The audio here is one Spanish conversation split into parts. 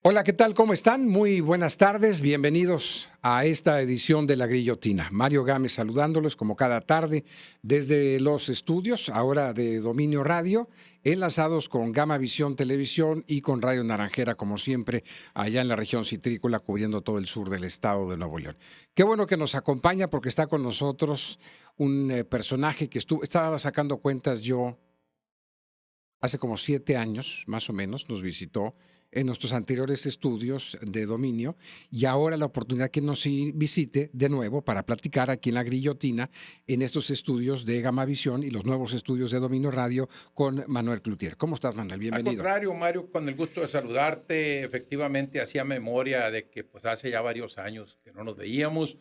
Hola, ¿qué tal? ¿Cómo están? Muy buenas tardes. Bienvenidos a esta edición de La Grillotina. Mario Gámez saludándolos como cada tarde desde los estudios, ahora de Dominio Radio, enlazados con Gama Visión Televisión y con Radio Naranjera, como siempre, allá en la región citrícola, cubriendo todo el sur del estado de Nuevo León. Qué bueno que nos acompaña porque está con nosotros un personaje que estaba sacando cuentas yo hace como 7 años, más o menos, nos visitó en nuestros anteriores estudios de dominio y ahora la oportunidad que nos visite de nuevo para platicar aquí en La Grillotina en estos estudios de Gamavisión y los nuevos estudios de Dominio Radio con Manuel Cloutier. ¿Cómo estás, Manuel? Al Bienvenido. contrario, Mario, con el gusto de saludarte, efectivamente hacía memoria de que pues hace ya varios años que no nos veíamos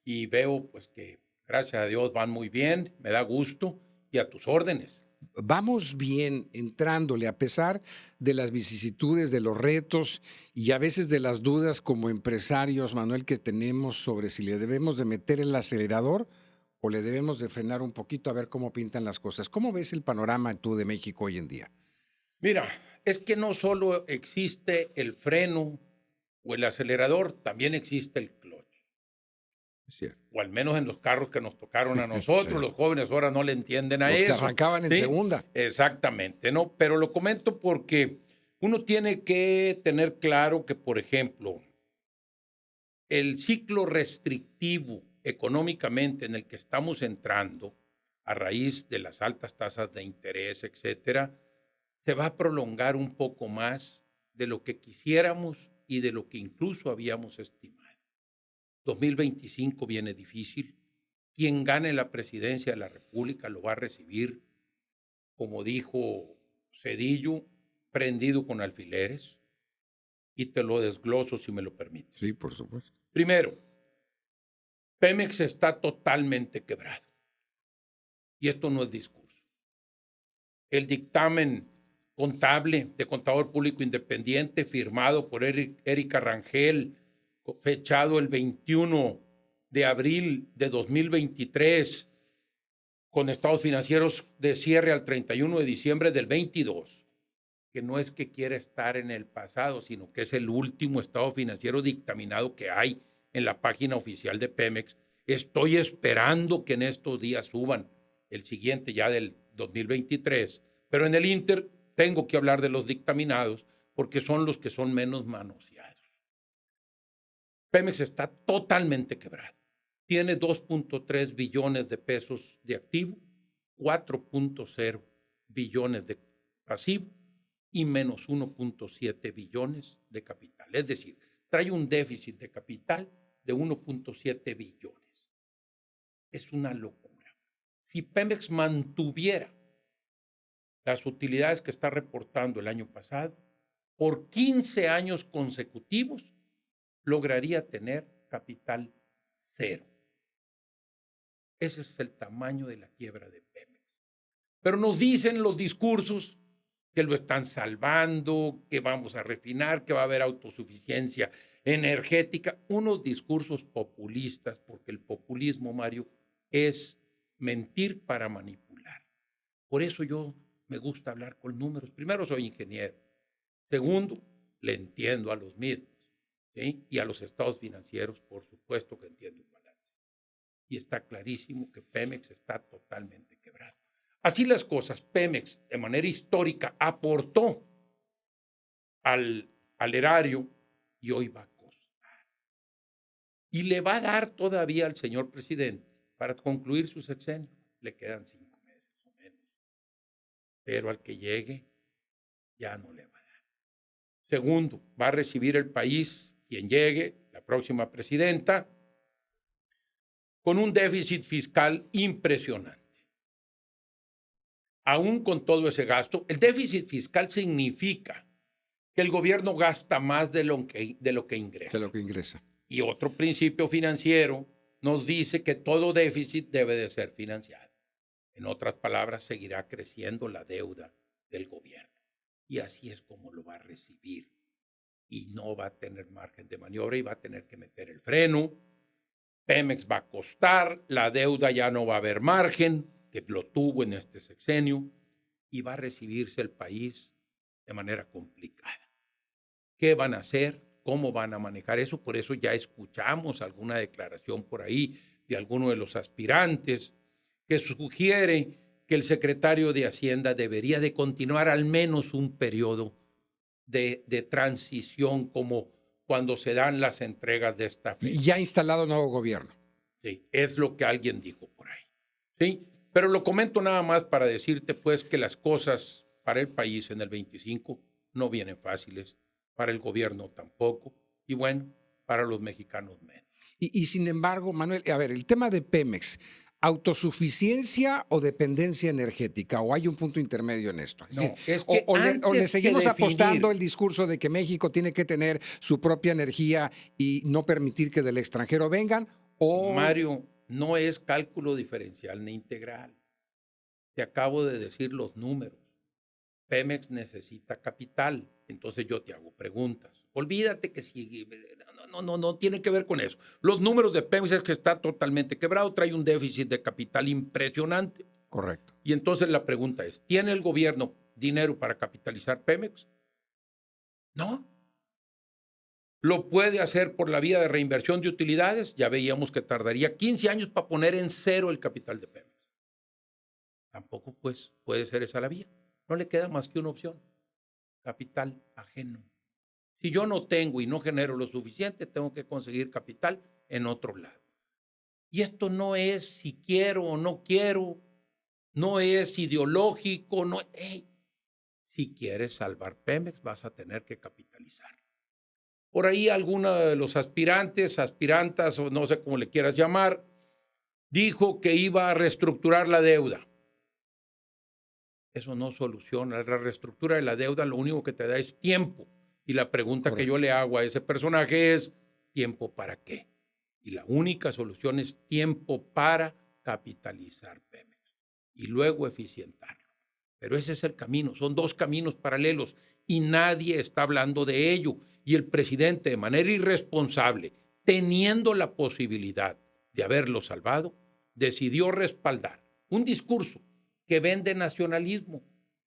y veo pues que gracias a Dios van muy bien, me da gusto y a tus órdenes. Vamos bien entrándole a pesar de las vicisitudes, de los retos y a veces de las dudas como empresarios, Manuel, que tenemos sobre si le debemos de meter el acelerador o le debemos de frenar un poquito a ver cómo pintan las cosas. ¿Cómo ves el panorama tú de México hoy en día? Mira, es que no solo existe el freno o el acelerador, también existe el clutch. Es cierto. O al menos en los carros que nos tocaron a nosotros, Sí. los jóvenes ahora no le entienden a Los que eso, arrancaban en ¿sí? segunda. Exactamente, ¿no? Pero lo comento porque uno tiene que tener claro que, por ejemplo, el ciclo restrictivo económicamente en el que estamos entrando, a raíz de las altas tasas de interés, etcétera, se va a prolongar un poco más de lo que quisiéramos y de lo que incluso habíamos estimado. 2025 viene difícil. Quien gane la presidencia de la República lo va a recibir, como dijo Cedillo, prendido con alfileres, y te lo desgloso si me lo permites. Sí, por supuesto. Primero, Pemex está totalmente quebrado. Y esto no es discurso. El dictamen contable de contador público independiente firmado por Erika Rangel, fechado el 21 de abril de 2023, con estados financieros de cierre al 31 de diciembre del 22, que no es que quiera estar en el pasado, sino que es el último estado financiero dictaminado que hay en la página oficial de Pemex. Estoy esperando que en estos días suban el siguiente ya del 2023, pero en el Inter tengo que hablar de los dictaminados porque son los que son menos manoseados. Pemex está totalmente quebrado. Tiene 2.3 billones de pesos de activo, 4.0 billones de pasivo y menos 1.7 billones de capital. Es decir, trae un déficit de capital de 1.7 billones. Es una locura. Si Pemex mantuviera las utilidades que está reportando el año pasado, por 15 años consecutivos lograría tener capital cero. Ese es el tamaño de la quiebra de Pemex. Pero nos dicen los discursos que lo están salvando, que vamos a refinar, que va a haber autosuficiencia energética, unos discursos populistas, porque el populismo, Mario, es mentir para manipular. Por eso yo me gusta hablar con números. Primero, soy ingeniero. Segundo, le entiendo a los mismos, ¿sí? Y a los estados financieros, por supuesto que entiendo un balance. Y está clarísimo que Pemex está totalmente quebrado. Así las cosas, Pemex de manera histórica aportó al erario y hoy va a costar. Y le va a dar todavía al señor presidente para concluir su sexenio. Le quedan 5 meses o menos. Pero al que llegue ya no le va a dar. Segundo, va a recibir el país, quien llegue, la próxima presidenta, con un déficit fiscal impresionante. Aún con todo ese gasto, el déficit fiscal significa que el gobierno gasta más de lo que De lo ingresa. que ingresa. Y otro principio financiero nos dice que todo déficit debe de ser financiado. En otras palabras, seguirá creciendo la deuda del gobierno. Y así es como lo va a recibir. Y no va a tener margen de maniobra y va a tener que meter el freno. Pemex va a costar, la deuda ya no va a haber margen, que lo tuvo en este sexenio, y va a recibirse el país de manera complicada. ¿Qué van a hacer? ¿Cómo van a manejar eso? Por eso ya escuchamos alguna declaración por ahí de alguno de los aspirantes que sugiere que el secretario de Hacienda debería de continuar al menos un periodo de transición como cuando se dan las entregas de esta fecha. Ya ha instalado nuevo gobierno. Sí, es lo que alguien dijo por ahí. Sí, pero lo comento nada más para decirte pues que las cosas para el país en el 25 no vienen fáciles, para el gobierno tampoco, y bueno, para los mexicanos menos. Y sin embargo, Manuel, a ver, el tema de Pemex, ¿autosuficiencia o dependencia energética? ¿O hay un punto intermedio en esto? No, es o, que o le antes seguimos que apostando definir, el discurso de que México tiene que tener su propia energía y no permitir que del extranjero vengan, o... Mario, no es cálculo diferencial ni integral. Te acabo de decir los números. Pemex necesita capital, entonces yo te hago preguntas. Olvídate que si no tiene que ver con eso. Los números de Pemex es que está totalmente quebrado, trae un déficit de capital impresionante. Correcto. Y entonces la pregunta es, ¿tiene el gobierno dinero para capitalizar Pemex? No. ¿Lo puede hacer por la vía de reinversión de utilidades? Ya veíamos que tardaría 15 años para poner en cero el capital de Pemex. Tampoco pues puede ser esa la vía. No le queda más que una opción, capital ajeno. Si yo no tengo y no genero lo suficiente, tengo que conseguir capital en otro lado. Y esto no es si quiero o no quiero, no es ideológico, no. Hey, si quieres salvar Pemex, vas a tener que capitalizar. Por ahí alguno de los aspirantes, aspirantas, o no sé cómo le quieras llamar, dijo que iba a reestructurar la deuda. Eso no soluciona. La reestructura de la deuda lo único que te da es tiempo. Y la pregunta que yo le hago a ese personaje es, ¿tiempo para qué? Y la única solución es tiempo para capitalizar Pemex y luego eficientarlo. Pero ese es el camino, son dos caminos paralelos y nadie está hablando de ello. Y el presidente, de manera irresponsable, teniendo la posibilidad de haberlo salvado, decidió respaldar un discurso que vende nacionalismo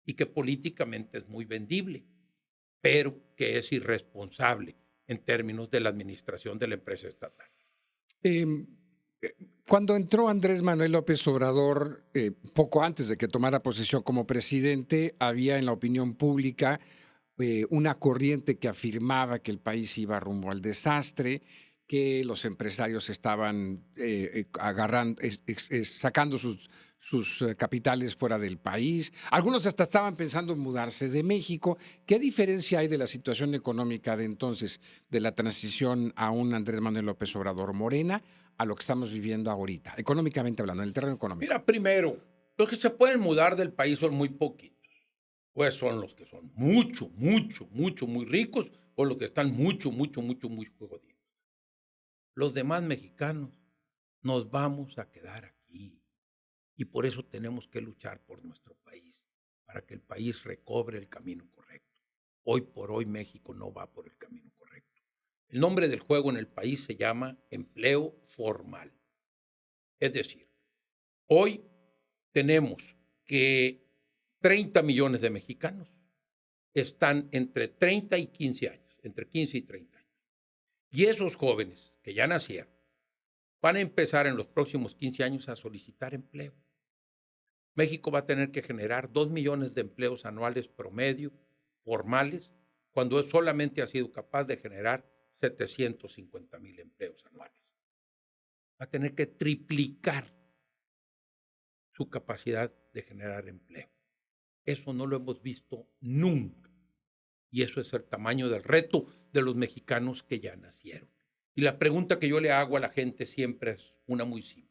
y que políticamente es muy vendible, pero que es irresponsable en términos de la administración de la empresa estatal. Eh, Cuando entró Andrés Manuel López Obrador, poco antes de que tomara posesión como presidente, había en la opinión pública una corriente que afirmaba que el país iba rumbo al desastre, que los empresarios estaban agarrando, sacando sus capitales fuera del país. Algunos hasta estaban pensando en mudarse de México. ¿Qué diferencia hay de la situación económica de entonces, de la transición a un Andrés Manuel López Obrador Morena, a lo que estamos viviendo ahorita, económicamente hablando, en el terreno económico? Mira, primero, los que se pueden mudar del país son muy poquitos. Pues son los que son muy ricos o los que están muy jodidos. Los demás mexicanos nos vamos a quedar aquí y por eso tenemos que luchar por nuestro país, para que el país recobre el camino correcto. Hoy por hoy México no va por el camino correcto. El nombre del juego en el país se llama empleo formal. Es decir, hoy tenemos que 30 millones de mexicanos están entre 30 y 15 años, entre 15 y 30 años. Y esos jóvenes que ya nacieron van a empezar en los próximos 15 años a solicitar empleo. México va a tener que generar 2 millones de empleos anuales promedio, formales, cuando solamente ha sido capaz de generar 750,000 empleos anuales. Va a tener que triplicar su capacidad de generar empleo. Eso no lo hemos visto nunca. Y eso es el tamaño del reto de los mexicanos que ya nacieron. Y la pregunta que yo le hago a la gente siempre es una muy simple.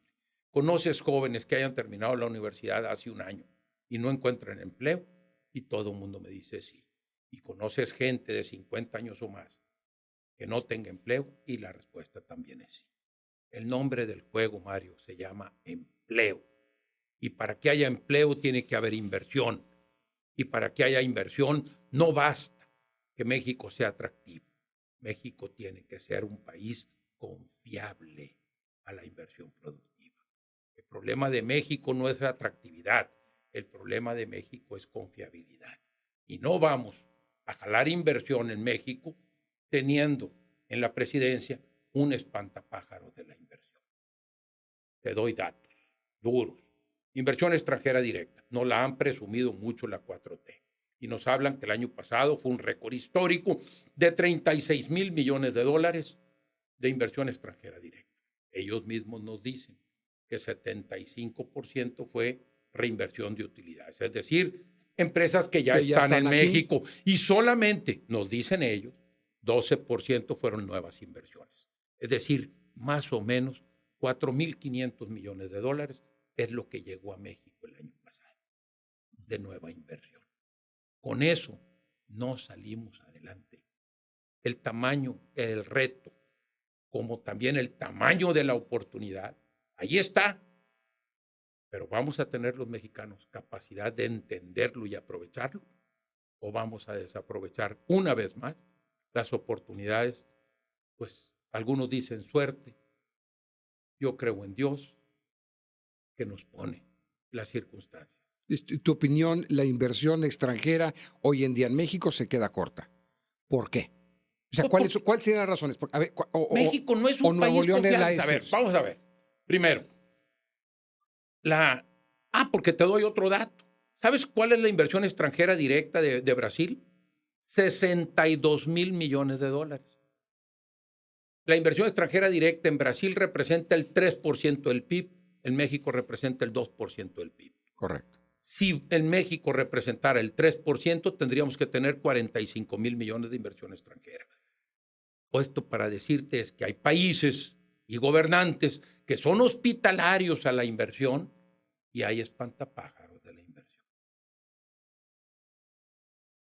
¿Conoces jóvenes que hayan terminado la universidad hace un año y no encuentran empleo? Y todo el mundo me dice sí. ¿Y conoces gente de 50 años o más que no tenga empleo? Y la respuesta también es sí. El nombre del juego, Mario, se llama empleo. Y para que haya empleo tiene que haber inversión. Y para que haya inversión no basta que México sea atractivo. México tiene que ser un país confiable a la inversión productiva. El problema de México no es atractividad, el problema de México es confiabilidad. Y no vamos a jalar inversión en México teniendo en la presidencia un espantapájaros de la inversión. Te doy datos duros. Inversión extranjera directa. Nos la han presumido mucho la 4T. Y nos hablan que el año pasado fue un récord histórico de 36,000 millones de dólares de inversión extranjera directa. Ellos mismos nos dicen que 75% fue reinversión de utilidades. Es decir, empresas que ya están en aquí. México. Y solamente, nos dicen ellos, 12% fueron nuevas inversiones. Es decir, más o menos 4,500 millones de dólares es lo que llegó a México el año pasado de nueva inversión. Con eso no salimos adelante. El tamaño, el reto, como también el tamaño de la oportunidad, ahí está. Pero ¿vamos a tener los mexicanos capacidad de entenderlo y aprovecharlo? ¿O vamos a desaprovechar una vez más las oportunidades? Pues algunos dicen suerte. Yo creo en Dios que nos pone las circunstancias. Tu opinión, la inversión extranjera hoy en día en México se queda corta. ¿Por qué? O sea, ¿cuáles serían las razones? A ver, México no es un país confiable. A ver, vamos a ver. Primero, porque te doy otro dato. ¿Sabes cuál es la inversión extranjera directa de Brasil? 62,000 millones de dólares. La inversión extranjera directa en Brasil representa el 3% del PIB. En México representa el 2% del PIB. Correcto. Si en México representara el 3%, tendríamos que tener 45,000 millones de inversión extranjera. Esto para decirte es que hay países y gobernantes que son hospitalarios a la inversión y hay espantapájaros de la inversión.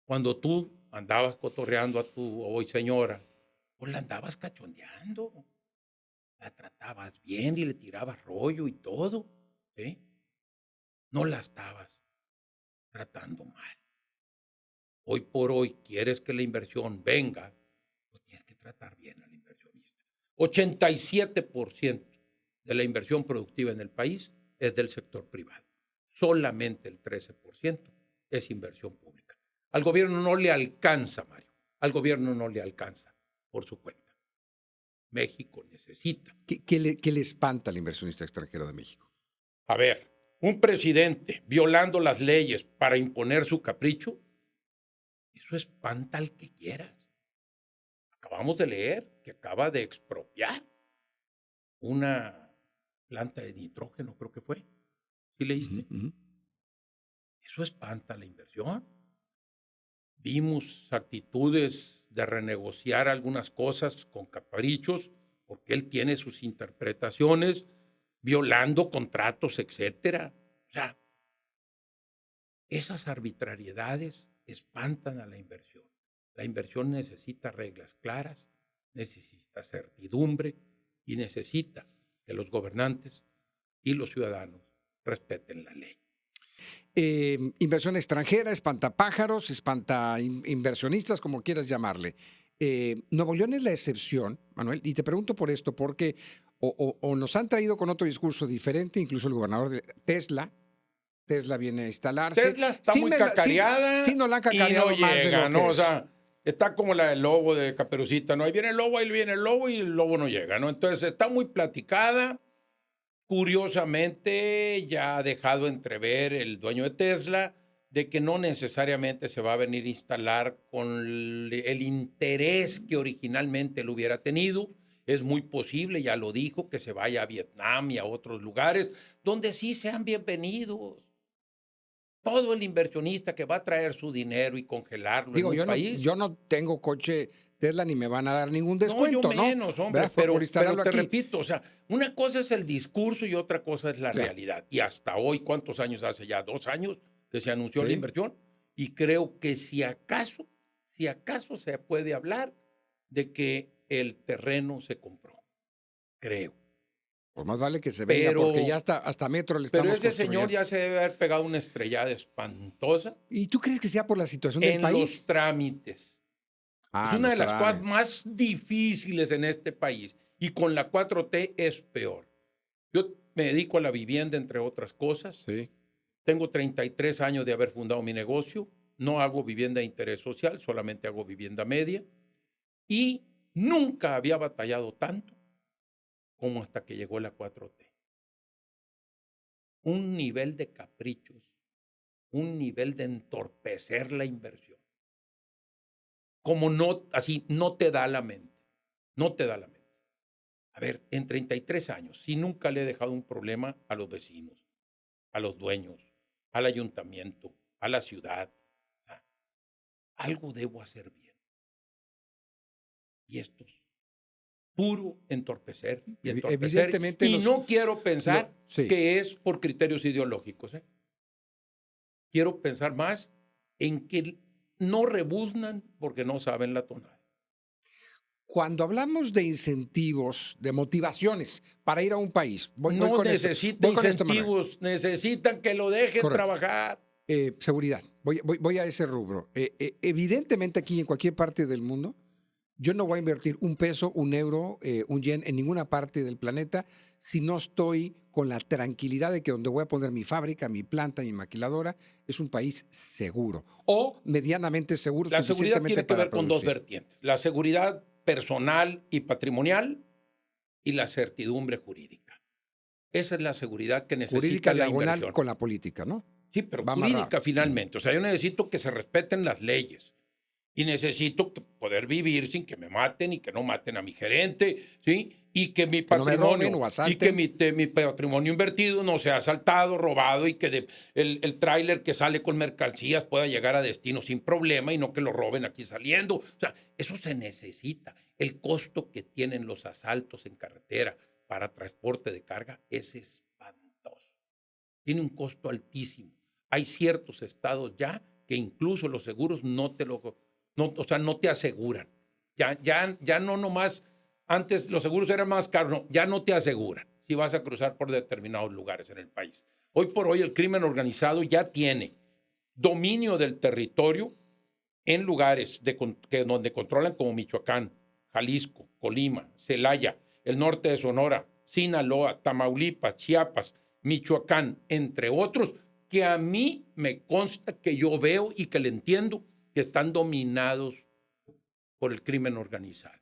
Cuando tú andabas cotorreando a tu hoy señora, pues la andabas cachondeando, la tratabas bien y le tirabas rollo y todo, ¿sí? No la estabas tratando mal. Hoy por hoy, quieres que la inversión venga, pues tienes que tratar bien al inversionista. 87% de la inversión productiva en el país es del sector privado. Solamente el 13% es inversión pública. Al gobierno no le alcanza, Mario. Al gobierno no le alcanza por su cuenta. México necesita. ¿Qué le espanta al inversionista extranjero de México? A ver, un presidente violando las leyes para imponer su capricho, eso espanta al que quieras. Acabamos de leer que acaba de expropiar una planta de nitrógeno, creo que fue. ¿Sí leíste? Uh-huh. Eso espanta la inversión. Vimos actitudes de renegociar algunas cosas con caprichos, porque él tiene sus interpretaciones, violando contratos, etcétera. O sea, esas arbitrariedades espantan a la inversión. La inversión necesita reglas claras, necesita certidumbre y necesita que los gobernantes y los ciudadanos respeten la ley. Inversión extranjera, espantapájaros, inversionistas, como quieras llamarle. Nuevo León es la excepción, Manuel, y te pregunto por esto, porque o nos han traído con otro discurso diferente, incluso el gobernador de Tesla viene a instalarse. Tesla está muy cacareada sí, no la han cacareado y no llega, ¿no? O sea, está como la del lobo de Caperucita, ¿no? Ahí viene el lobo y el lobo no llega, ¿no? Entonces está muy platicada. Curiosamente, ya ha dejado entrever el dueño de Tesla de que no necesariamente se va a venir a instalar con el interés que originalmente lo hubiera tenido. Es muy posible, ya lo dijo, que se vaya a Vietnam y a otros lugares donde sí sean bienvenidos. Todo el inversionista que va a traer su dinero y congelarlo en un país. Yo no tengo coche Tesla ni me van a dar ningún descuento, ¿no? Menos, hombre, pero te repito, o sea, una cosa es el discurso y otra cosa es la realidad. Y hasta hoy, ¿cuántos años hace ya? 2 años que se anunció la inversión. Y creo que si acaso se puede hablar de que el terreno se compró. Creo. Pues más vale que se venga, porque ya hasta metro le estamos Pero ese señor ya se debe haber pegado una estrellada espantosa. ¿Y tú crees que sea por la situación del país? En los trámites. Es una de las cosas más difíciles en este país. Y con la 4T es peor. Yo me dedico a la vivienda, entre otras cosas. Sí. Tengo 33 años de haber fundado mi negocio. No hago vivienda de interés social, solamente hago vivienda media. Y nunca había batallado tanto como hasta que llegó la 4T. Un nivel de caprichos, un nivel de entorpecer la inversión. Como no, así, no te da la mente. No te da la mente. A ver, en 33 años, si nunca le he dejado un problema a los vecinos, a los dueños, al ayuntamiento, a la ciudad. O sea, algo debo hacer bien. Y esto es puro entorpecer y entorpecer. Evidentemente Y no quiero pensar sí. que es por criterios ideológicos. Quiero pensar más en que no rebuznan porque no saben la tonada. Cuando hablamos de incentivos, de motivaciones para ir a un país, voy No con esto. necesita Voy con esto, Manuel. incentivos, necesitan que lo dejen Correcto. trabajar. Seguridad. Voy a ese rubro. Evidentemente aquí en cualquier parte del mundo, yo no voy a invertir un peso, un euro, un yen en ninguna parte del planeta si no estoy con la tranquilidad de que donde voy a poner mi fábrica, mi planta, mi maquiladora, es un país seguro o medianamente seguro, La seguridad suficientemente tiene que para ver con dos producir. vertientes. La seguridad personal y patrimonial y la certidumbre jurídica. Esa es la seguridad que Jurídica necesita la diagonal inversión. con la política, ¿no? Sí, pero Va amarrado. jurídica finalmente. O sea, yo necesito que se respeten las leyes. Y necesito poder vivir sin que me maten y que no maten a mi gerente, ¿sí? Y que mi Que no me roben patrimonio, o y que asalten. mi patrimonio invertido no sea asaltado, robado y que el tráiler que sale con mercancías pueda llegar a destino sin problema y no que lo roben aquí saliendo. O sea, eso se necesita. El costo que tienen los asaltos en carretera para transporte de carga es espantoso. Tiene un costo altísimo. Hay ciertos estados ya que incluso los seguros no te lo, no, o sea, no te aseguran. Ya no nomás, antes los seguros eran más caros, no, ya no te aseguran si vas a cruzar por determinados lugares en el país. Hoy por hoy el crimen organizado ya tiene dominio del territorio en lugares donde controlan como Michoacán, Jalisco, Colima, Celaya, el norte de Sonora, Sinaloa, Tamaulipas, Chiapas, Michoacán, entre otros, que a mí me consta que yo veo y que le entiendo que están dominados por el crimen organizado.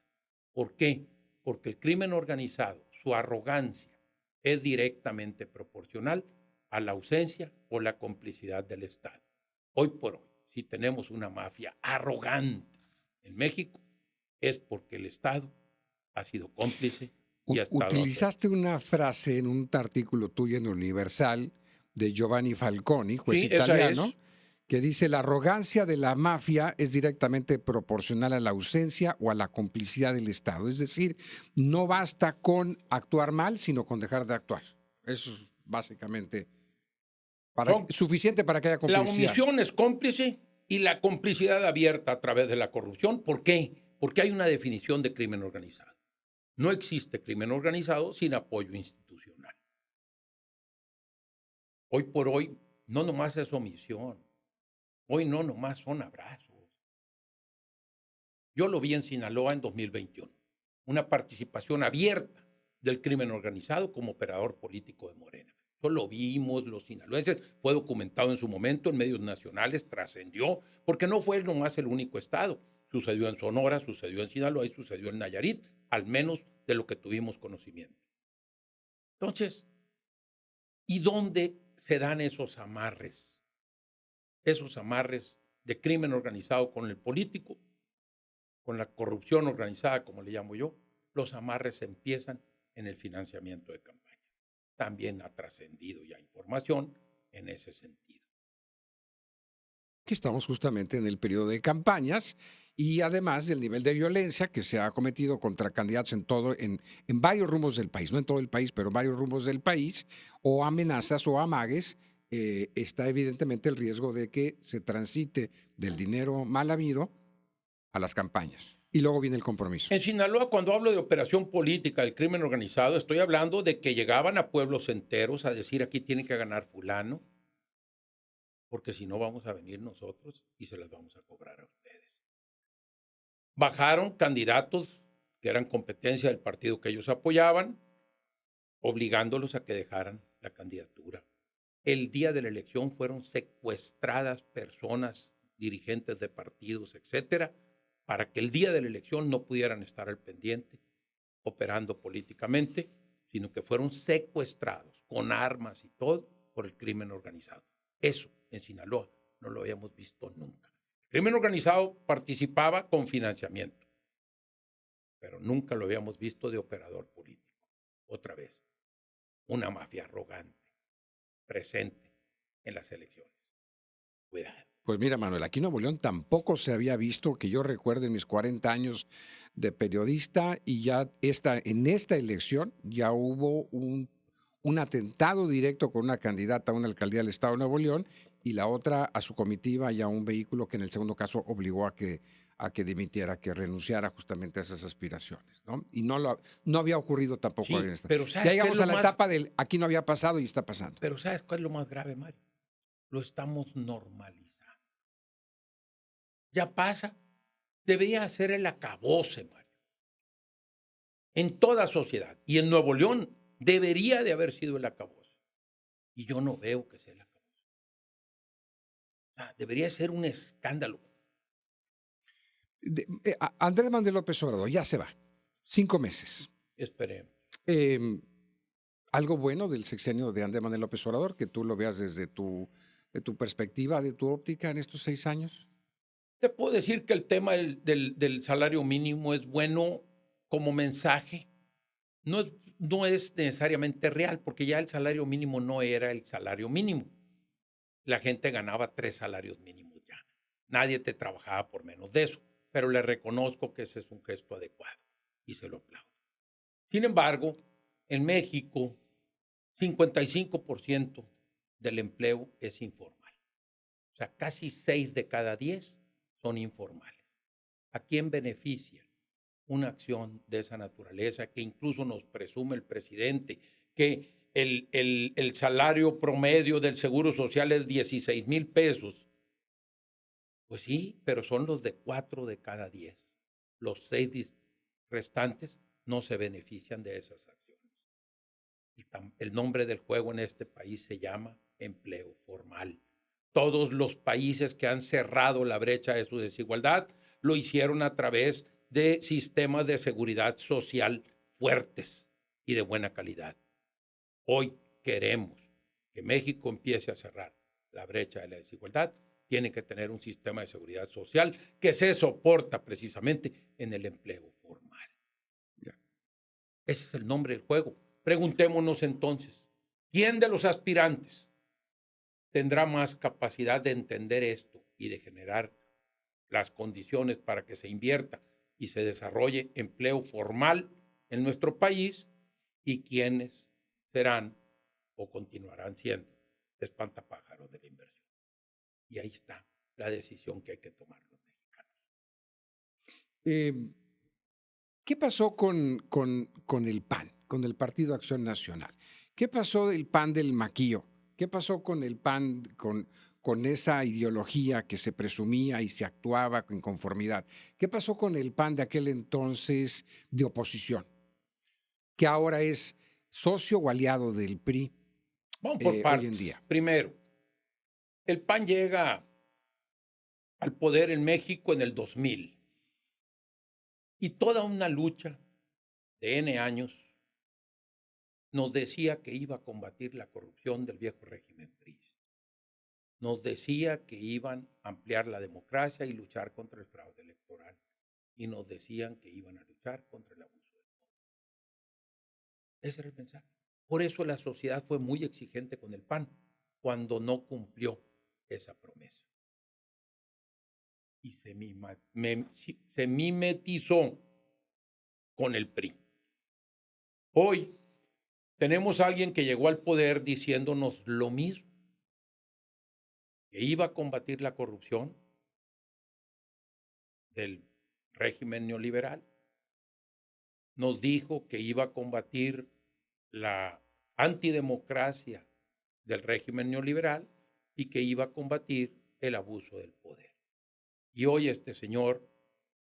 ¿Por qué? Porque el crimen organizado, su arrogancia, es directamente proporcional a la ausencia o la complicidad del Estado. Hoy por hoy, si tenemos una mafia arrogante en México, es porque el Estado ha sido cómplice y ha estado ausente. Utilizaste una frase en un artículo tuyo en Universal de Giovanni Falconi, juez Sí, esa italiano, es. que dice la arrogancia de la mafia es directamente proporcional a la ausencia o a la complicidad del Estado. Es decir, no basta con actuar mal, sino con dejar de actuar. Eso es básicamente Son, suficiente para que haya la complicidad. omisión es cómplice y la complicidad abierta a través de la corrupción. ¿Por qué? Porque hay una definición de crimen organizado. No existe crimen organizado sin apoyo institucional. Hoy por hoy, no nomás es omisión. Hoy no nomás son abrazos. Yo lo vi en Sinaloa en 2021. Una participación abierta del crimen organizado como operador político de Morena. Eso lo vimos los sinaloenses, fue documentado en su momento en medios nacionales, trascendió, porque no fue nomás el único estado. Sucedió en Sonora, sucedió en Sinaloa y sucedió en Nayarit, al menos de lo que tuvimos conocimiento. Entonces, ¿y dónde se dan esos amarres? Esos amarres de crimen organizado con el político, con la corrupción organizada, como le llamo yo, los amarres empiezan en el financiamiento de campañas. También ha trascendido ya información en ese sentido. Que estamos justamente en el periodo de campañas y además del nivel de violencia que se ha cometido contra candidatos en varios rumbos del país, no en todo el país, pero en varios rumbos del país, o amenazas o amagues, está evidentemente el riesgo de que se transite del dinero mal habido a las campañas. Y luego viene el compromiso. En Sinaloa, cuando hablo de operación política del crimen organizado, estoy hablando de que llegaban a pueblos enteros a decir aquí tiene que ganar fulano, porque si no vamos a venir nosotros y se las vamos a cobrar a ustedes. Bajaron candidatos que eran competencia del partido que ellos apoyaban, obligándolos a que dejaran la candidatura. El día de la elección fueron secuestradas personas, dirigentes de partidos, etcétera, para que el día de la elección no pudieran estar al pendiente, operando políticamente, sino que fueron secuestrados con armas y todo por el crimen organizado. Eso en Sinaloa no lo habíamos visto nunca. El crimen organizado participaba con financiamiento, pero nunca lo habíamos visto de operador político. Otra vez, una mafia arrogante, presente en las elecciones. Cuidado. Pues mira, Manuel, aquí en Nuevo León tampoco se había visto, que yo recuerde en mis 40 años de periodista, y ya en esta elección ya hubo un atentado directo con una candidata a una alcaldía del Estado de Nuevo León y la otra a su comitiva y a un vehículo que en el segundo caso obligó a que dimitiera, que renunciara justamente a esas aspiraciones, ¿no? Y no había ocurrido tampoco en Sí, esta. pero Ya ¿sabes qué es llegamos lo a la más? etapa del aquí no había pasado y está pasando. Pero ¿sabes cuál es lo más grave, Mario? Lo estamos normalizando. Ya pasa. Debería ser el acabose, Mario. En toda sociedad. Y en Nuevo León debería de haber sido el acabose. Y yo no veo que sea el acabose. O sea, debería ser un escándalo. Andrés Manuel López Obrador ya se va. 5 meses. Esperemos. Algo bueno del sexenio de Andrés Manuel López Obrador, que tú lo veas desde de tu perspectiva, de tu óptica en estos 6 años. Te puedo decir que el tema del salario mínimo es bueno como mensaje. No es necesariamente real, porque ya el salario mínimo no era el salario mínimo. La gente ganaba 3 salarios mínimos ya. Nadie te trabajaba por menos de eso, pero le reconozco que ese es un gesto adecuado y se lo aplaudo. Sin embargo, en México, 55% del empleo es informal. O sea, casi 6 de cada 10 son informales. ¿A quién beneficia una acción de esa naturaleza que incluso nos presume el presidente que el salario promedio del Seguro Social es 16,000 pesos? Pues sí, pero son los de 4 de cada 10. Los 6 restantes no se benefician de esas acciones. El nombre del juego en este país se llama empleo formal. Todos los países que han cerrado la brecha de su desigualdad lo hicieron a través de sistemas de seguridad social fuertes y de buena calidad. Hoy queremos que México empiece a cerrar la brecha de la desigualdad. Tiene que tener un sistema de seguridad social que se soporta precisamente en el empleo formal. Ese es el nombre del juego. Preguntémonos entonces, ¿quién de los aspirantes tendrá más capacidad de entender esto y de generar las condiciones para que se invierta y se desarrolle empleo formal en nuestro país, y quiénes serán o continuarán siendo espantapájaros de la inversión? Y ahí está la decisión que hay que tomar los mexicanos. ¿Qué pasó con el PAN, con el Partido Acción Nacional? ¿Qué pasó del PAN del maquillo? ¿Qué pasó con el PAN, con esa ideología que se presumía y se actuaba en conformidad? ¿Qué pasó con el PAN de aquel entonces de oposición, que ahora es socio o aliado del PRI Vamos por hoy en partes. día? Primero, el PAN llega al poder en México en el 2000 y toda una lucha de N años nos decía que iba a combatir la corrupción del viejo régimen priista. Nos decía que iban a ampliar la democracia y luchar contra el fraude electoral. Y nos decían que iban a luchar contra el abuso del poder. Ese era el mensaje. Por eso la sociedad fue muy exigente con el PAN cuando no cumplió esa promesa. Y se mimetizó con el PRI. Hoy tenemos a alguien que llegó al poder diciéndonos lo mismo, que iba a combatir la corrupción del régimen neoliberal. Nos dijo que iba a combatir la antidemocracia del régimen neoliberal y que iba a combatir el abuso del poder. Y hoy este señor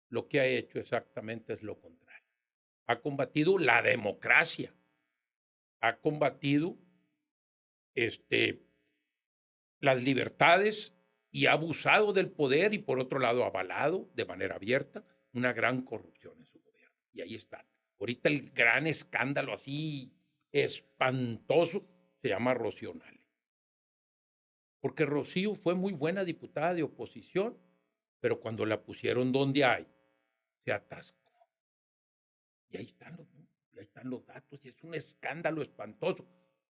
lo que ha hecho exactamente es lo contrario. Ha combatido la democracia, ha combatido las libertades y ha abusado del poder y por otro lado ha avalado de manera abierta una gran corrupción en su gobierno. Y ahí están. Ahorita el gran escándalo así espantoso se llama Rocío Nale. Porque Rocío fue muy buena diputada de oposición, pero cuando la pusieron donde hay, se atascó. Y ahí están los datos, y es un escándalo espantoso.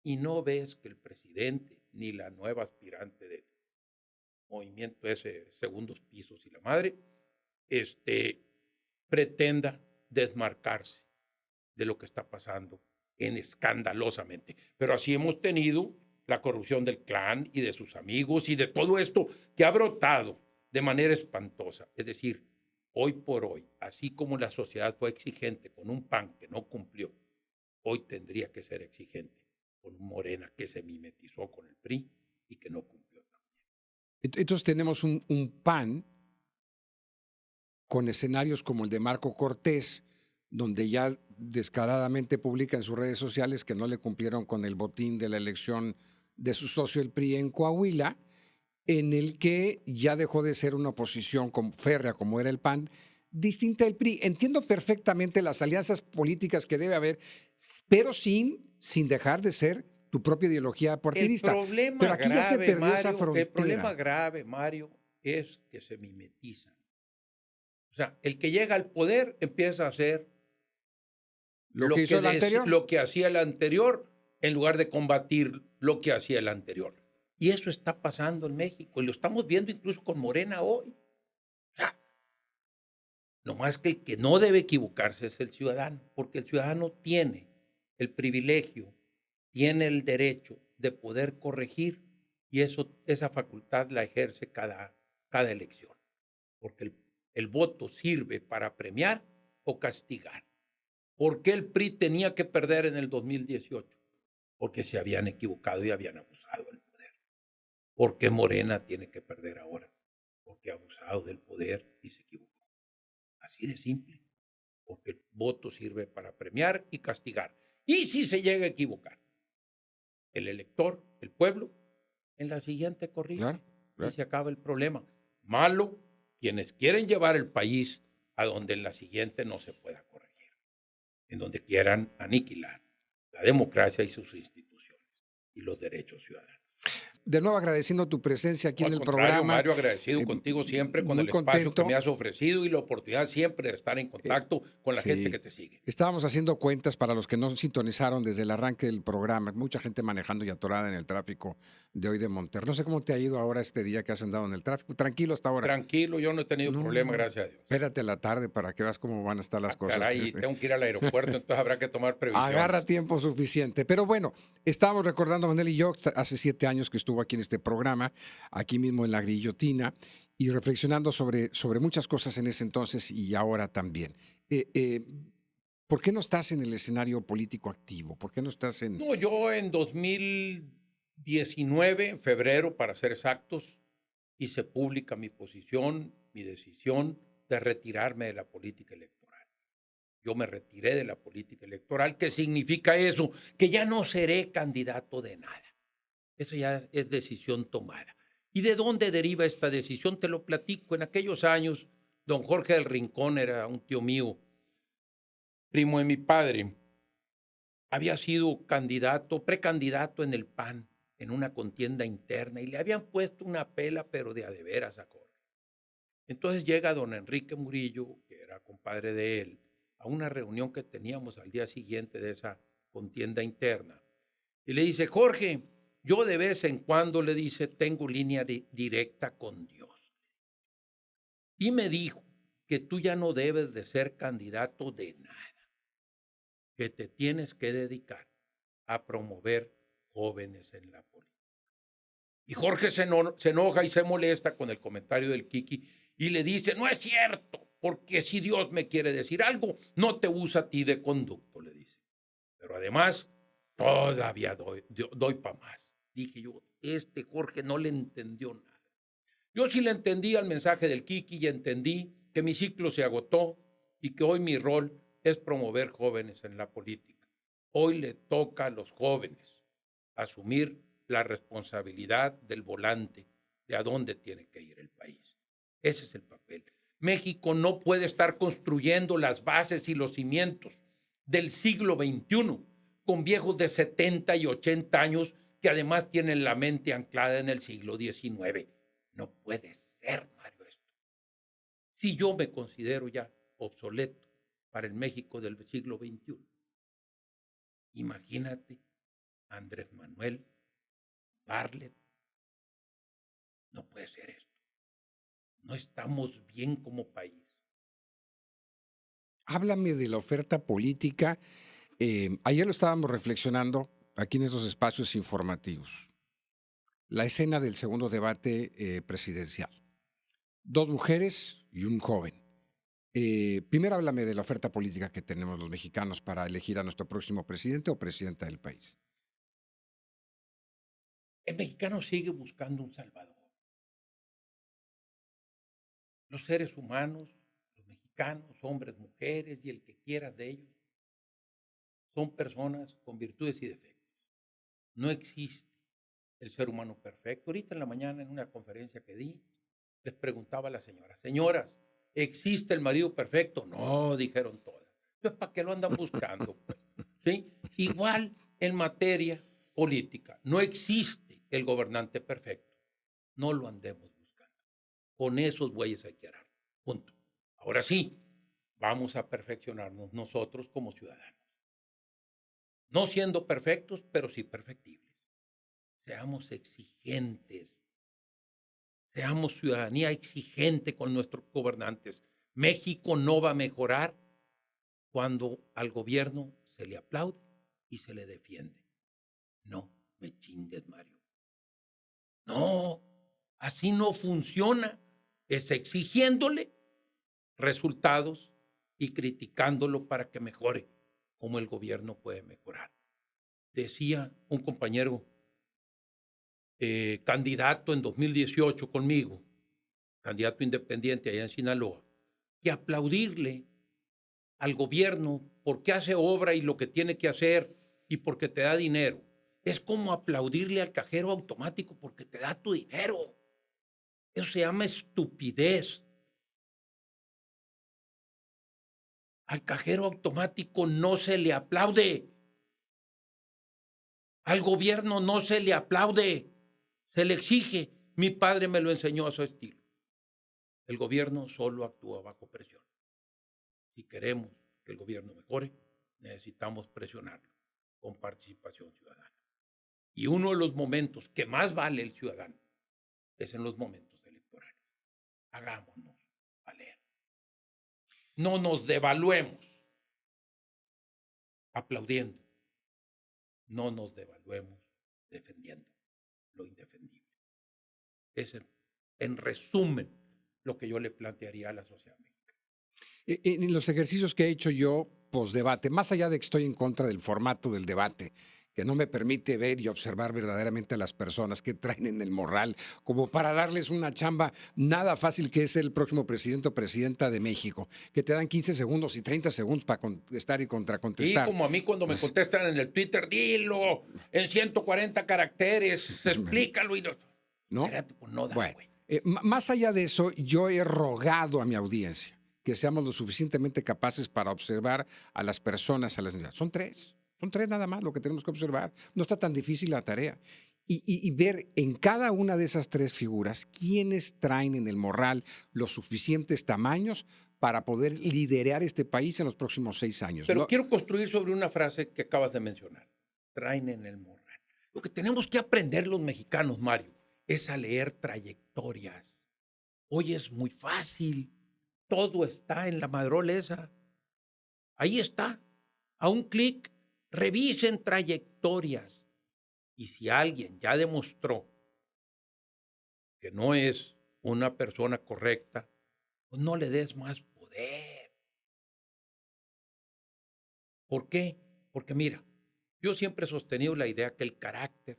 Y no ves que el presidente ni la nueva aspirante del movimiento ese, segundos pisos y la madre, pretenda desmarcarse de lo que está pasando escandalosamente. Pero así hemos tenido la corrupción del clan y de sus amigos y de todo esto que ha brotado de manera espantosa. Es decir, hoy por hoy, así como la sociedad fue exigente con un PAN que no cumplió, hoy tendría que ser exigente con un Morena que se mimetizó con el PRI y que no cumplió también. Entonces tenemos un PAN con escenarios como el de Marco Cortés, donde ya descaradamente publica en sus redes sociales que no le cumplieron con el botín de la elección de su socio el PRI en Coahuila, en el que ya dejó de ser una oposición férrea como era el PAN, distinta del PRI. Entiendo perfectamente las alianzas políticas que debe haber, pero sin dejar de ser tu propia ideología partidista. Pero aquí ya se perdió esa frontera. El problema grave, Mario, es que se mimetizan. O sea, el que llega al poder empieza a hacer lo que hacía el anterior en lugar de combatir lo que hacía el anterior. Y eso está pasando en México y lo estamos viendo incluso con Morena hoy. O sea, nomás que el que no debe equivocarse es el ciudadano, porque el ciudadano tiene el privilegio, tiene el derecho de poder corregir y esa facultad la ejerce cada elección, porque el voto sirve para premiar o castigar. ¿Por qué el PRI tenía que perder en el 2018? Porque se habían equivocado y habían abusado del poder. ¿Por qué Morena tiene que perder ahora? Porque ha abusado del poder y se equivocó. Así de simple. Porque el voto sirve para premiar y castigar. Y si se llega a equivocar, el elector, el pueblo, en la siguiente corrige. Claro. Y se acaba el problema. Malo quienes quieren llevar el país a donde en la siguiente no se pueda corregir, en donde quieran aniquilar la democracia y sus instituciones y los derechos ciudadanos. De nuevo agradeciendo tu presencia aquí en el programa. Mario, agradecido contigo siempre con el espacio que me has ofrecido y la oportunidad siempre de estar en contacto con la gente que te sigue. Estábamos haciendo cuentas para los que no sintonizaron desde el arranque del programa. Mucha gente manejando y atorada en el tráfico de hoy de Monterrey. No sé cómo te ha ido ahora este día que has andado en el tráfico. Tranquilo hasta ahora. Tranquilo, yo no he tenido problema, gracias a Dios. Espérate a la tarde para que veas cómo van a estar las cosas. Caray, tengo que ir al aeropuerto, entonces habrá que tomar previsiones. Agarra tiempo suficiente. Pero bueno, estábamos recordando, Manuel y yo, hace 7 años que estuvo aquí en este programa, aquí mismo en La Grillotina, y reflexionando sobre muchas cosas en ese entonces y ahora también. ¿Por qué no estás en el escenario político activo? ¿Por qué no estás en...? No, yo en 2019, en febrero, para ser exactos, hice pública mi posición, mi decisión de retirarme de la política electoral. Yo me retiré de la política electoral. ¿Qué significa eso? Que ya no seré candidato de nada. Eso ya es decisión tomada. ¿Y de dónde deriva esta decisión? Te lo platico. En aquellos años, don Jorge del Rincón era un tío mío, primo de mi padre. Había sido precandidato en el PAN, en una contienda interna, y le habían puesto una pela, pero de a de veras a Jorge. Entonces llega don Enrique Murillo, que era compadre de él, a una reunión que teníamos al día siguiente de esa contienda interna. Y le dice, Jorge, yo de vez en cuando, le dice, tengo línea directa con Dios. Y me dijo que tú ya no debes de ser candidato de nada, que te tienes que dedicar a promover jóvenes en la política. Y Jorge se enoja y se molesta con el comentario del Kiki y le dice, no es cierto, porque si Dios me quiere decir algo, no te usa a ti de conducto, le dice. Pero además, todavía doy para más. Dije yo, Jorge no le entendió nada. Yo sí le entendí al mensaje del Kiki y entendí que mi ciclo se agotó y que hoy mi rol es promover jóvenes en la política. Hoy le toca a los jóvenes asumir la responsabilidad del volante de a dónde tiene que ir el país. Ese es el papel. México no puede estar construyendo las bases y los cimientos del siglo XXI con viejos de 70 y 80 años que además tienen la mente anclada en el siglo XIX. No puede ser, Mario, esto. Si yo me considero ya obsoleto para el México del siglo XXI, imagínate Andrés Manuel, Bartlett. No puede ser esto. No estamos bien como país. Háblame de la oferta política. Ayer lo estábamos reflexionando aquí en estos espacios informativos. La escena del segundo debate presidencial. 2 mujeres y un joven. Primero háblame de la oferta política que tenemos los mexicanos para elegir a nuestro próximo presidente o presidenta del país. El mexicano sigue buscando un salvador. Los seres humanos, los mexicanos, hombres, mujeres y el que quiera de ellos, son personas con virtudes y defectos. No existe el ser humano perfecto. Ahorita en la mañana en una conferencia que di, les preguntaba a las señoras, ¿existe el marido perfecto? No, dijeron todas. Entonces, ¿para qué lo andan buscando? Pues? ¿Sí? Igual en materia política, no existe el gobernante perfecto. No lo andemos buscando. Con esos bueyes hay que arar. Punto. Ahora sí, vamos a perfeccionarnos nosotros como ciudadanos. No siendo perfectos, pero sí perfectibles. Seamos exigentes. Seamos ciudadanía exigente con nuestros gobernantes. México no va a mejorar cuando al gobierno se le aplaude y se le defiende. No me chingues, Mario. No, así no funciona. Es exigiéndole resultados y criticándolo para que mejore, como el gobierno puede mejorar. Decía un compañero candidato en 2018 conmigo, candidato independiente allá en Sinaloa, que aplaudirle al gobierno porque hace obra y lo que tiene que hacer y porque te da dinero. Es como aplaudirle al cajero automático porque te da tu dinero. Eso se llama estupidez. Al cajero automático no se le aplaude. Al gobierno no se le aplaude. Se le exige. Mi padre me lo enseñó a su estilo. El gobierno solo actúa bajo presión. Si queremos que el gobierno mejore, necesitamos presionarlo con participación ciudadana. Y uno de los momentos que más vale el ciudadano es en los momentos electorales. Hagámonos valer. No nos devaluemos aplaudiendo. No nos devaluemos defendiendo lo indefendible. Es en resumen lo que yo le plantearía a la sociedad mexicana. En los ejercicios que he hecho yo posdebate, más allá de que estoy en contra del formato del debate, que no me permite ver y observar verdaderamente a las personas que traen en el morral, como para darles una chamba nada fácil que es ser el próximo presidente o presidenta de México, que te dan 15 segundos y 30 segundos para contestar y Y contracontestar. como a mí cuando me contestan en el Twitter, dilo en 140 caracteres, explícalo. Y ¿No? Espérate, pues no da, Bueno, güey. más allá de eso, yo he rogado a mi audiencia que seamos lo suficientemente capaces para observar a las personas, a las niñas. Son tres nada más lo que tenemos que observar. No está tan difícil la tarea. Y ver en cada una de esas 3 figuras quiénes traen en el morral los suficientes tamaños para poder liderar este país en los próximos 6 años. Pero quiero construir sobre una frase que acabas de mencionar. Traen en el morral. Lo que tenemos que aprender los mexicanos, Mario, es a leer trayectorias. Hoy es muy fácil. Todo está en la madrola esa. Ahí está. A un clic, revisen trayectorias. Y si alguien ya demostró que no es una persona correcta, pues no le des más poder. ¿Por qué? Porque mira, yo siempre he sostenido la idea que el carácter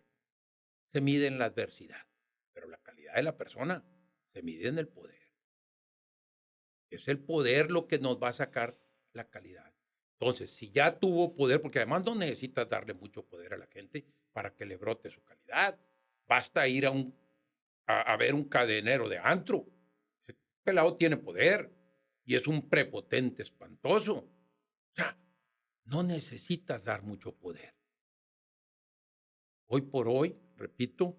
se mide en la adversidad, pero la calidad de la persona se mide en el poder. Es el poder lo que nos va a sacar la calidad. Entonces, si ya tuvo poder, porque además no necesitas darle mucho poder a la gente para que le brote su calidad. Basta ir a un a ver un cadenero de antro. Ese pelado tiene poder y es un prepotente espantoso. O sea, no necesitas dar mucho poder. Hoy por hoy, repito,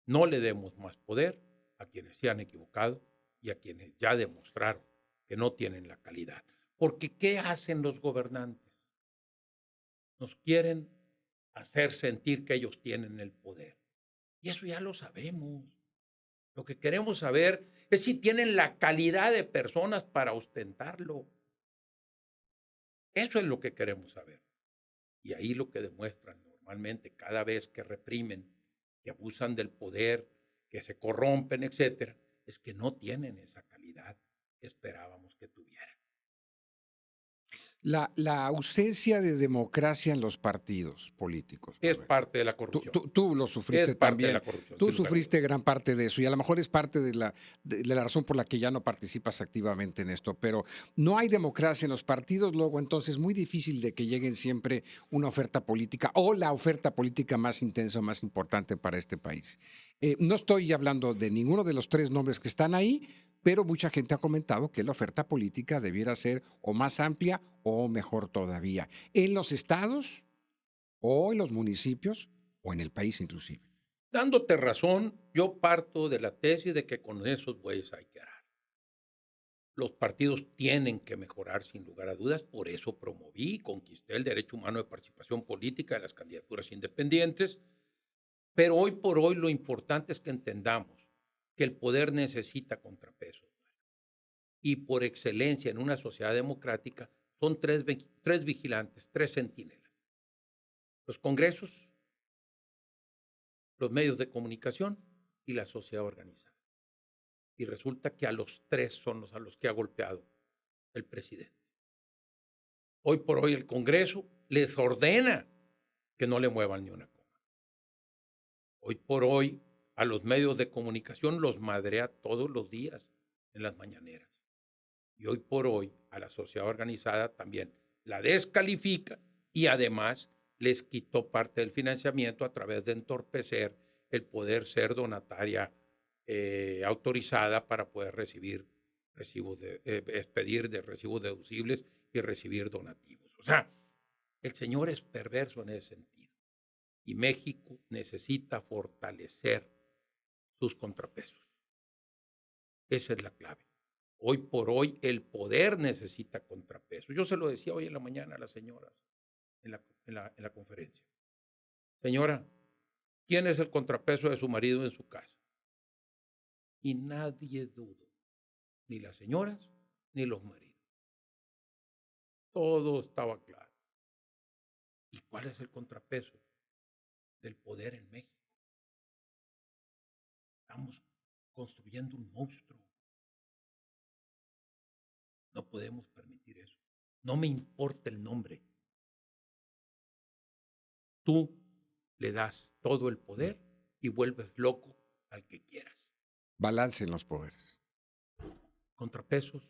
no le demos más poder a quienes se han equivocado y a quienes ya demostraron que no tienen la calidad. Porque ¿qué hacen los gobernantes? Nos quieren hacer sentir que ellos tienen el poder. Y eso ya lo sabemos. Lo que queremos saber es si tienen la calidad de personas para ostentarlo. Eso es lo que queremos saber. Y ahí lo que demuestran normalmente cada vez que reprimen, que abusan del poder, que se corrompen, etcétera, es que no tienen esa calidad que esperábamos que tuvieran. La ausencia de democracia en los partidos políticos, Es Manuel. parte de la Tú, corrupción. tú lo sufriste Es parte de también. la corrupción, Tú sin lugar a sufriste dudas. gran parte de eso y a lo mejor es parte de la razón por la que ya no participas activamente en esto. Pero no hay democracia en los partidos, luego entonces es muy difícil de que lleguen siempre una oferta política o la oferta política más intensa, más importante para este país. No estoy hablando de ninguno de los tres nombres que están ahí, pero mucha gente ha comentado que la oferta política debiera ser o más amplia o mejor todavía, en los estados o en los municipios o en el país inclusive. Dándote razón, yo parto de la tesis de que con esos bueyes hay que arar. Los partidos tienen que mejorar sin lugar a dudas, por eso promoví y conquisté el derecho humano de participación política de las candidaturas independientes, pero hoy por hoy lo importante es que entendamos que el poder necesita contrapesos. Y por excelencia en una sociedad democrática son tres vigilantes, tres centinelas. Los congresos, los medios de comunicación y la sociedad organizada. Y resulta que a los tres son a los que ha golpeado el presidente. Hoy por hoy el Congreso les ordena que no le muevan ni una coma. Hoy por hoy a los medios de comunicación los madrea todos los días en las mañaneras. Y hoy por hoy a la sociedad organizada también la descalifica y además les quitó parte del financiamiento a través de entorpecer el poder ser donataria autorizada para poder recibir expedir de recibos deducibles y recibir donativos. O sea, el señor es perverso en ese sentido. Y México necesita fortalecer sus contrapesos. Esa es la clave. Hoy por hoy el poder necesita contrapesos. Yo se lo decía hoy en la mañana a las señoras en la conferencia. Señora, ¿quién es el contrapeso de su marido en su casa? Y nadie dudó, ni las señoras ni los maridos. Todo estaba claro. ¿Y cuál es el contrapeso del poder en México? Estamos construyendo un monstruo. No podemos permitir eso. No me importa el nombre. Tú le das todo el poder y vuelves loco al que quieras. Balance en los poderes. Contrapesos,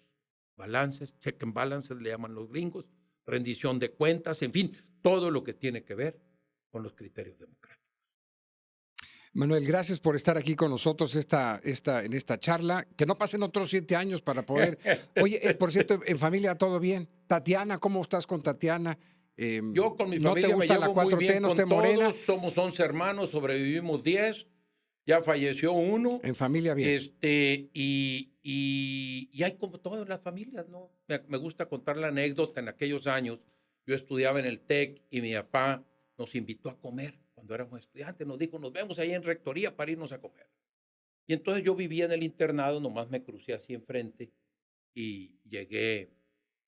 balances, check and balances le llaman los gringos, rendición de cuentas, en fin, todo lo que tiene que ver con los criterios democráticos. Manuel, gracias por estar aquí con nosotros en esta charla. Que no pasen otros 7 años para poder... Oye, por cierto, en familia todo bien. Tatiana, ¿cómo estás con Tatiana? Yo con mi ¿No te familia me gusta la llevo muy 4T, bien no con esté morena? todos, somos 11 hermanos, sobrevivimos 10, ya falleció uno. En familia bien. Y hay como todas las familias, ¿no? Me gusta contar la anécdota. En aquellos años yo estudiaba en el TEC y mi papá nos invitó a comer cuando éramos estudiantes. Nos dijo, nos vemos ahí en rectoría para irnos a comer. Y entonces yo vivía en el internado, nomás me crucé así enfrente y llegué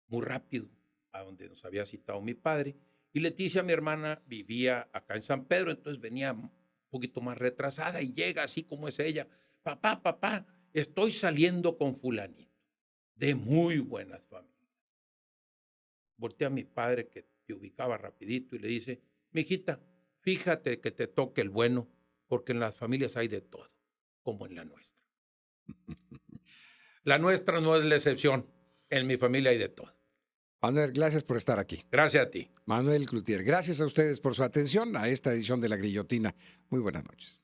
muy rápido a donde nos había citado mi padre. Y Leticia, mi hermana, vivía acá en San Pedro, entonces venía un poquito más retrasada y llega así como es ella. Papá, estoy saliendo con fulanito, de muy buenas familias. Voltea a mi padre que te ubicaba rapidito y le dice, mijita, fíjate que te toque el bueno, porque en las familias hay de todo, como en la nuestra. La nuestra no es la excepción, en mi familia hay de todo. Manuel, gracias por estar aquí. Gracias a ti. Manuel Cloutier, gracias a ustedes por su atención a esta edición de La Grillotina. Muy buenas noches.